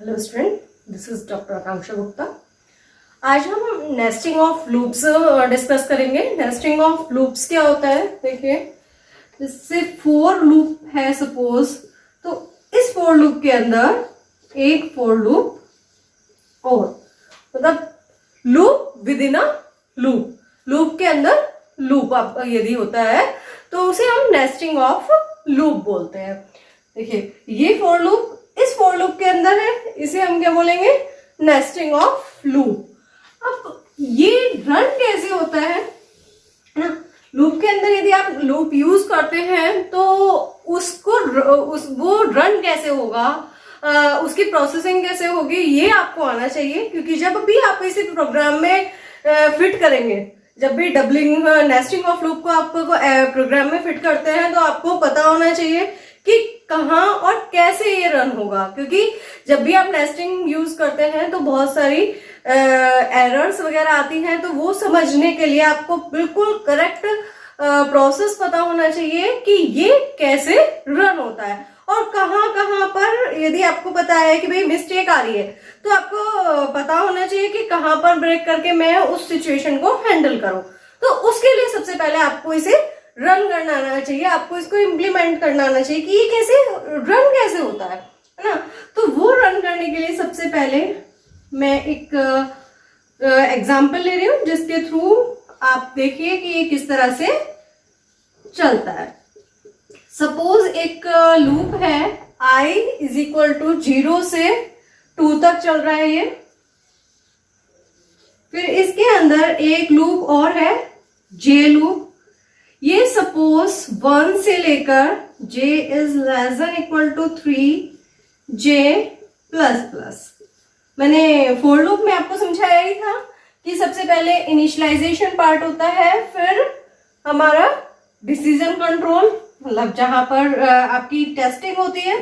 Hello student, this is doctor Akanksha Gupta. आज हम nesting of loops discuss करेंगे। नेस्टिंग ऑफ लूप्स क्या होता है? देखिए, जिससे फोर लूप है सपोज, तो इस फोर लूप के अंदर एक फोर लूप और मतलब loop with in a loop, loop के अंदर लूप यदि होता है तो उसे हम नेस्टिंग ऑफ लूप बोलते हैं। देखिए, ये फोर लूप इस फोर लूप के अंदर है, इसे हम क्या बोलेंगे? Nesting of loop. अब ये रन कैसे होता है ना? लूप के अंदर यदि आप लूप यूज करते हैं तो उसको वो रन कैसे होगा, उसकी प्रोसेसिंग कैसे होगी, ये आपको आना चाहिए। क्योंकि जब भी आप इसे प्रोग्राम में फिट करेंगे, जब भी डबलिंग नेस्टिंग ऑफ लूप को आप प्रोग्राम में फिट करते हैं तो आपको पता होना चाहिए कि कहाँ और कैसे ये रन होगा। क्योंकि जब भी आप नेस्टिंग यूज करते हैं तो बहुत सारी एरर्स वगैरह आती हैं, तो वो समझने के लिए आपको बिल्कुल करेक्ट प्रोसेस पता होना चाहिए कि ये कैसे रन होता है और कहाँ कहाँ पर। यदि आपको पता है कि भाई मिस्टेक आ रही है तो आपको पता होना चाहिए कि कहाँ पर ब्रेक करके मैं उस सिचुएशन को हैंडल करूं। तो उसके लिए सबसे पहले आपको इसे रन करना आना चाहिए, आपको इसको इम्प्लीमेंट करना आना चाहिए कि ये कैसे रन कैसे होता है ना। तो वो रन करने के लिए सबसे पहले मैं एक एग्जाम्पल ले रही हूं, जिसके थ्रू आप देखिए कि ये किस तरह से चलता है। सपोज एक लूप है, i इज इक्वल टू 0 से 2 तक चल रहा है ये। फिर इसके अंदर एक लूप और है, j लूप। ये सपोज 1 से लेकर j is less than equal to 3 j plus plus. मैंने फोर लूप में आपको समझाया ही था कि सबसे पहले इनिशियलाइजेशन पार्ट होता है, फिर हमारा डिसीजन कंट्रोल, मतलब जहां पर आपकी टेस्टिंग होती है,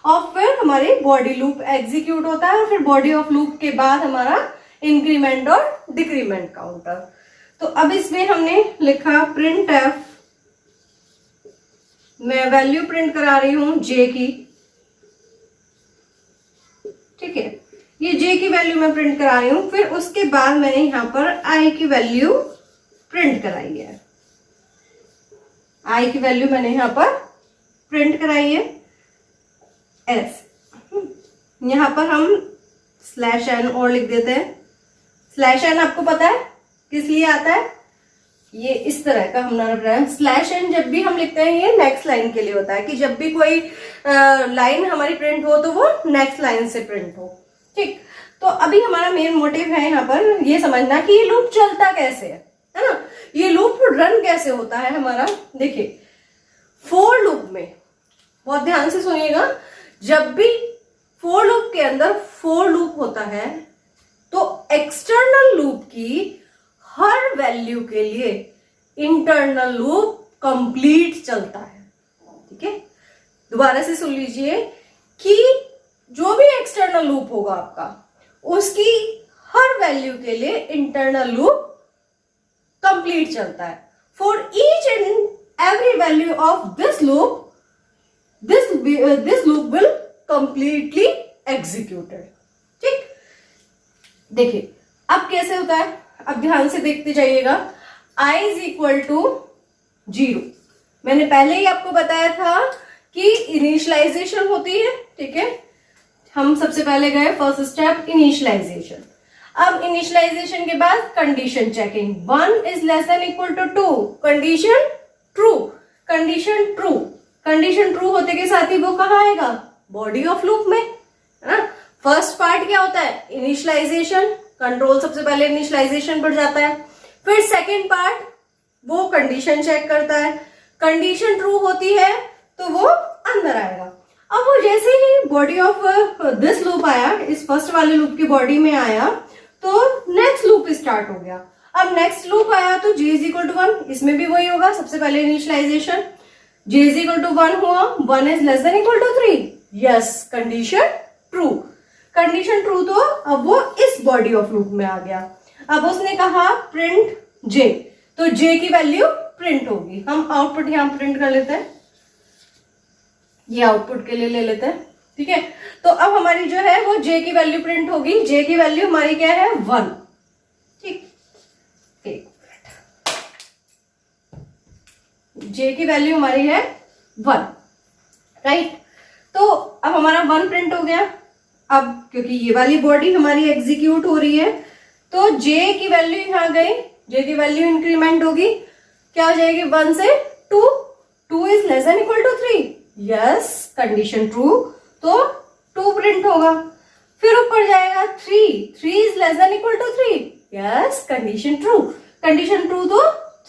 और फिर हमारी बॉडी लूप एग्जीक्यूट होता है, और फिर बॉडी ऑफ लूप के बाद हमारा इंक्रीमेंट और डिक्रीमेंट काउंटर। तो अब इसमें हमने लिखा प्रिंट एफ, मैं वैल्यू प्रिंट करा रही हूं जे की, ठीक है, ये जे की वैल्यू मैं प्रिंट करा रही हूं। फिर उसके बाद मैंने यहां पर आई की वैल्यू प्रिंट कराई है, आई की वैल्यू मैंने यहां पर प्रिंट कराई है एस। यहां पर हम स्लैश एन और लिख देते हैं। स्लैश एन आपको पता है किस लिए आता है? ये इस तरह का हमारा स्लैश एन जब भी हम लिखते हैं ये नेक्स्ट लाइन के लिए होता है, कि जब भी कोई लाइन हमारी प्रिंट हो तो वो नेक्स्ट लाइन से प्रिंट हो। ठीक, तो अभी हमारा मेन मोटिव है यहाँ पर ये समझना कि ये लूप चलता कैसे है ना, ये लूप रन कैसे होता है हमारा। देखिए, फोर लूप में बहुत ध्यान से सुनिएगा, जब भी फोर लूप के अंदर फोर लूप होता है तो एक्सटर्नल लूप की हर वैल्यू के लिए इंटरनल लूप कंप्लीट चलता है। ठीक है, दोबारा से सुन लीजिए कि जो भी एक्सटर्नल लूप होगा आपका, उसकी हर वैल्यू के लिए इंटरनल लूप कंप्लीट चलता है। For each and every value of this loop, this loop will completely executed. ठीक, देखिए अब कैसे होता है, अब ध्यान से देखते जाइएगा। i इज इक्वल टू 0, मैंने पहले ही आपको बताया था कि इनिशियलाइजेशन होती है। ठीक है, हम सबसे पहले गए फर्स्ट स्टेप इनिशियलाइजेशन। अब इनिशियलाइजेशन के बाद condition checking, 1 is less than equal to 2, condition true, condition true. Condition true होते के साथ ही वो कहाँ आएगा? बॉडी ऑफ लूप में, है ना। फर्स्ट पार्ट क्या होता है? इनिशियलाइजेशन, कंट्रोल सबसे पहले इनिशियलाइजेशन पर जाता है। फिर सेकेंड पार्ट वो कंडीशन चेक करता है, कंडीशन ट्रू होती है तो वो अंदर आएगा। अब वो जैसे ही बॉडी ऑफ दिस लूप आया, इस फर्स्ट वाले लूप की बॉडी में आया, तो नेक्स्ट लूप स्टार्ट हो गया। अब नेक्स्ट लूप आया तो j इज इक्वल टू 1, इसमें भी वही होगा, सबसे पहले initialization, j is equal to 1 हुआ, 1 is less than equal to 3, yes, condition true. Condition true, तो अब वो इस बॉडी ऑफ लूप में आ गया। अब उसने कहा प्रिंट j, तो j की वैल्यू प्रिंट होगी। हम आउटपुट यहां प्रिंट कर लेते हैं, ये आउटपुट के लिए ले लेते हैं। ठीक है। तो अब हमारी जो है वो जे की वैल्यू प्रिंट होगी। जे की वैल्यू हमारी क्या है 1। ठीक, एक जे की वैल्यू हमारी है 1, राइट। तो अब हमारा 1 प्रिंट हो गया। अब क्योंकि ये वाली बॉडी हमारी एग्जीक्यूट हो रही है तो जे की वैल्यू यहां गई, जे की वैल्यू इंक्रीमेंट होगी, क्या हो जाएगी 1 से 2, 2 is less than equal to 3, yes condition true, तो 2 प्रिंट होगा। फिर ऊपर जाएगा 3, 3 is less than equal to 3, yes condition true, condition true तो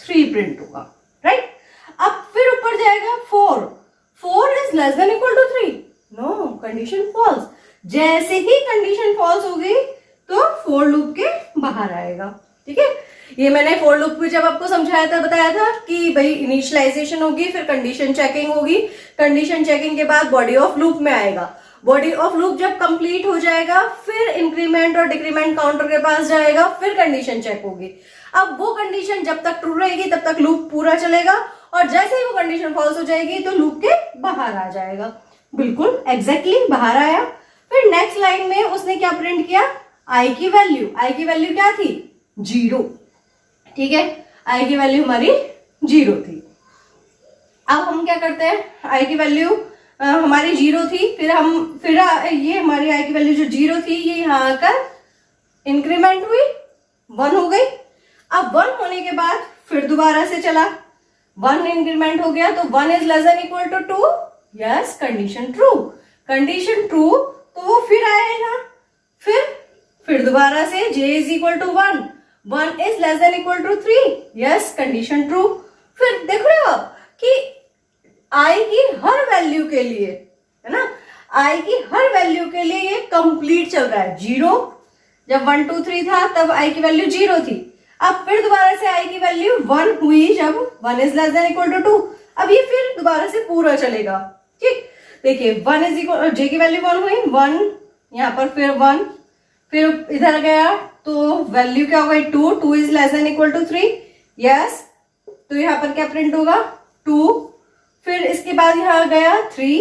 3 प्रिंट होगा, राइट। अब फिर ऊपर जाएगा 4, 4 is less than equal to 3, no condition false. जैसे ही कंडीशन फॉल्स हो गई तो फॉर लूप के बाहर आएगा, ठीक है। ये मैंने फॉर लूप भी जब आपको समझाया था, बताया था कि भाई इनिशियलाइजेशन होगी, फिर कंडीशन चेकिंग होगी, कंडीशन चेकिंग के बाद बॉडी ऑफ लूप में आएगा। बॉडी ऑफ लूप जब कंप्लीट हो जाएगा फिर इंक्रीमेंट और डिक्रीमेंट काउंटर के पास जाएगा, फिर कंडीशन चेक होगी। अब वो कंडीशन जब तक ट्रू रहेगी तब तक लूप पूरा चलेगा, और जैसे ही वो कंडीशन फॉल्स हो जाएगी तो लूप के बाहर आ जाएगा। बिल्कुल एग्जैक्टली बाहर आया। फिर नेक्स्ट लाइन में उसने क्या प्रिंट किया, आई की वैल्यू, आई की वैल्यू क्या थी 0, ठीक है, आई की वैल्यू हमारी 0 थी। अब हम क्या करते हैं, आई की वैल्यू हमारी 0 थी, फिर ये हमारी आई की वैल्यू जो 0 थी ये यहाँ आकर इंक्रीमेंट हुई, 1 हो गई। अब 1 होने के बाद फिर दोबारा से चला, 1 इंक्रीमेंट हो गया तो 1 is less than equal to 2, yes condition true, condition true, तो वो फिर आएगा, फिर दोबारा से j is equal to 1, 1 is less than equal to 3, yes condition true. फिर देख रहे हो कि i की हर वैल्यू के लिए, है ना, i की हर वैल्यू के लिए ये कंप्लीट चल रहा है। 0 जब 1 2 3 था तब i की वैल्यू 0 थी, अब फिर दोबारा से i की वैल्यू 1 हुई जब 1 is less than equal to 2, अब ये फिर दोबारा से पूरा चलेगा, ठीक। देखिए 1 इज इक्वल, जे की वैल्यू 1 हुई, 1 यहाँ पर, फिर 1, फिर इधर गया तो वैल्यू क्या हो गई 2, 2 is less than equal to 3, yes, तो यहाँ पर क्या प्रिंट होगा 2, फिर इसके बाद यहाँ गया 3,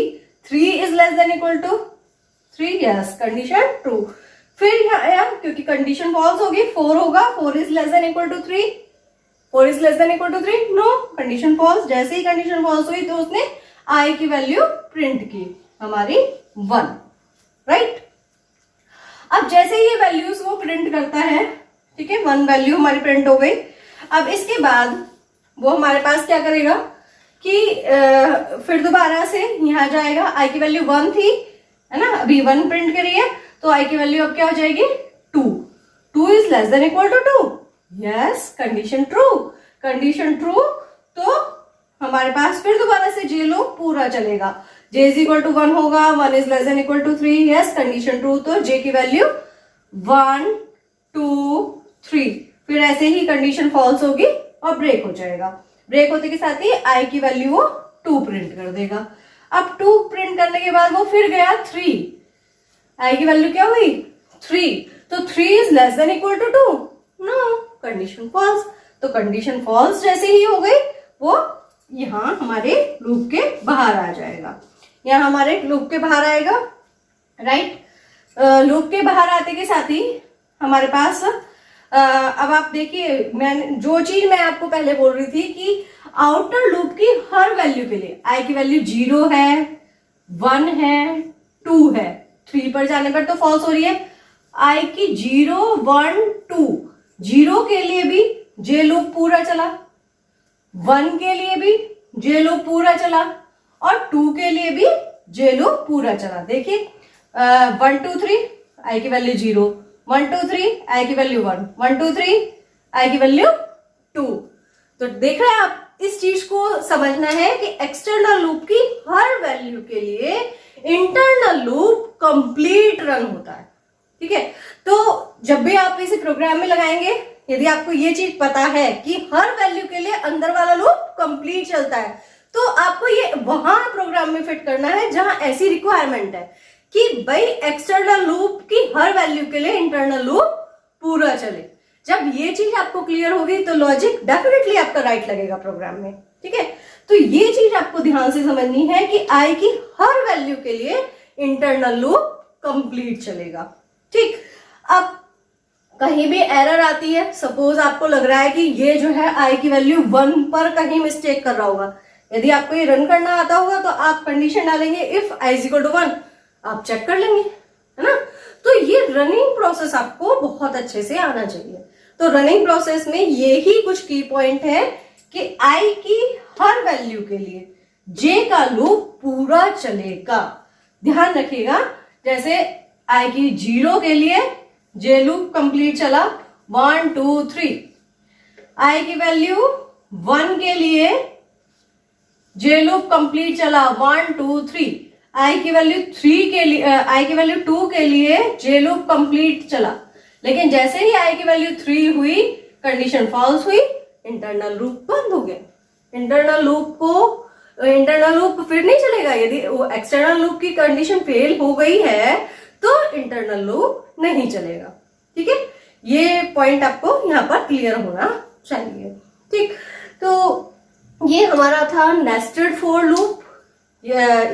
3 is less than equal to 3, yes condition true. फिर यहाँ आया क्योंकि कंडीशन फॉल्स होगी, 4 होगा, 4 is less than equal to 3, 4 is less than equal to 3, no condition false. जैसे ही कंडीशन फॉल्स हुई तो उसने आई की वैल्यू प्रिंट की हमारी 1, राइट। अब जैसे ये वैल्यूज वो प्रिंट करता है, ठीक है, 1 वैल्यू हमारी प्रिंट हो गई। अब इसके बाद वो हमारे पास क्या करेगा कि फिर दोबारा से यहाँ जाएगा, आई की वैल्यू 1 थी, है ना, अभी 1 प्रिंट करी है तो आई की वैल्यू अब क्या हो जाएगी 2, 2 is less than equal to 2, yes condition true, condition true, तो हमारे पास फिर दोबारा से जे लो पूरा चलेगा, जे इज इक्वल टू 1 होगा, 1 is less than equal to 3, yes condition true, तो जे की वैल्यू 1 2 3, फिर ऐसे ही कंडीशन फॉल्स होगी और ब्रेक हो जाएगा। ब्रेक होते के साथ ही आई की वैल्यू वो 2 प्रिंट कर देगा। अब 2 प्रिंट करने के बाद वो फिर गया 3, आई की वैल्यू क्या हुई 3, तो 3 is less than equal to 2, no condition false, तो कंडीशन फॉल्स जैसे ही हो गई वो यहाँ हमारे लूप के बाहर आ जाएगा, यहाँ हमारे लूप के बाहर आएगा, राइट। लूप के बाहर आते के साथ ही हमारे पास अब आप देखिए, मैं जो चीज मैं आपको पहले बोल रही थी कि आउटर लूप की हर वैल्यू के लिए आई की वैल्यू 0 है, 1 है, 2 है, 3 पर जाने पर तो फॉल्स हो रही है। आई की 0 1 2, 0 के लिए भी जे लूप पूरा चला, 1 के लिए भी जे लूप पूरा चला और 2 के लिए भी जे लूप पूरा चला। देखिए 1 2 3 आई की वैल्यू 0, 1 2 3 आई की वैल्यू 1, 1 2 3 आई की वैल्यू 2। तो देख रहे हैं आप, इस चीज को समझना है कि एक्सटर्नल लूप की हर वैल्यू के लिए इंटरनल लूप कंप्लीट रन होता है, ठीक है। तो जब भी आप इसे प्रोग्राम में लगाएंगे, यदि आपको ये चीज पता है कि हर वैल्यू के लिए अंदर वाला लूप कंप्लीट चलता है, तो आपको ये वहां प्रोग्राम में फिट करना है जहां ऐसी रिक्वायरमेंट है कि भाई एक्सटर्नल लूप की हर वैल्यू के लिए इंटरनल लूप पूरा चले। जब ये चीज आपको क्लियर होगी तो लॉजिक डेफिनेटली आपका राइट लगेगा प्रोग्राम में, ठीक है। तो ये चीज आपको ध्यान से समझनी है कि आई की हर वैल्यू के लिए इंटरनल लूप कंप्लीट चलेगा। ठीक, अब कहीं भी एरर आती है, सपोज आपको लग रहा है कि ये जो है आई की वैल्यू 1 पर कहीं मिस्टेक कर रहा होगा, यदि आपको ये रन करना आता होगा तो आप कंडीशन डालेंगे if I is equal to 1, आप चेक कर लेंगे, है ना। तो ये रनिंग प्रोसेस आपको बहुत अच्छे से आना चाहिए। तो रनिंग प्रोसेस में ये ही कुछ की पॉइंट है कि आई की हर वैल्यू के लिए जे का लूप पूरा चलेगा। ध्यान रखिएगा, जैसे आई की 0 के लिए जे लूप कंप्लीट चला 1 2 3, आई की वैल्यू 1 के लिए जे लूप कंप्लीट चला 1 2 3, आई की वैल्यू 3 के लिए आई की वैल्यू 2 के लिए जे लूप कंप्लीट चला। लेकिन जैसे ही आई की वैल्यू 3 हुई, कंडीशन फॉल्स हुई, इंटरनल लूप बंद हो गया। इंटरनल लूप फिर नहीं चलेगा। यदि एक्सटर्नल लूप की कंडीशन फेल हो गई है तो इंटरनल लूप नहीं चलेगा। ठीक है, ये पॉइंट आपको यहाँ पर क्लियर होना चाहिए। ठीक, तो ये हमारा था नेस्टेड फॉर लूप।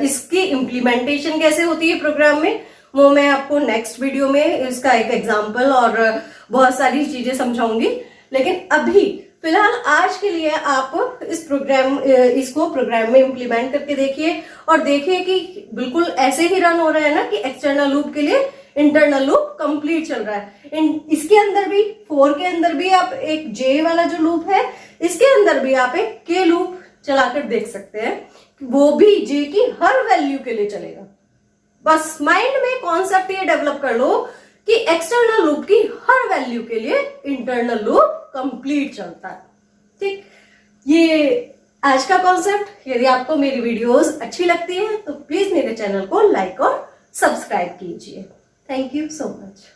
इसकी इम्प्लीमेंटेशन कैसे होती है प्रोग्राम में, वो मैं आपको नेक्स्ट वीडियो में इसका एक एग्जांपल और बहुत सारी चीजें समझाऊंगी। लेकिन अभी फिलहाल आज के लिए आप इसको प्रोग्राम में इम्प्लीमेंट करके देखिए और देखिए कि बिल्कुल ऐसे ही रन हो रहा है ना कि एक्सटर्नल लूप के लिए इंटरनल लूप कंप्लीट चल रहा है। इसके अंदर भी 4 के अंदर भी आप एक जे वाला जो लूप है, इसके अंदर भी आप एक के लूप चलाकर देख सकते हैं, वो भी जे की हर वैल्यू के लिए चलेगा। बस माइंड में कॉन्सेप्ट ये डेवलप कर लो कि एक्सटर्नल लूप की हर वैल्यू के लिए इंटरनल लूप कंप्लीट चलता है। ठीक, ये आज का कॉन्सेप्ट। यदि आपको मेरी वीडियोस अच्छी लगती है तो प्लीज मेरे चैनल को लाइक और सब्सक्राइब कीजिए। Thank you so much.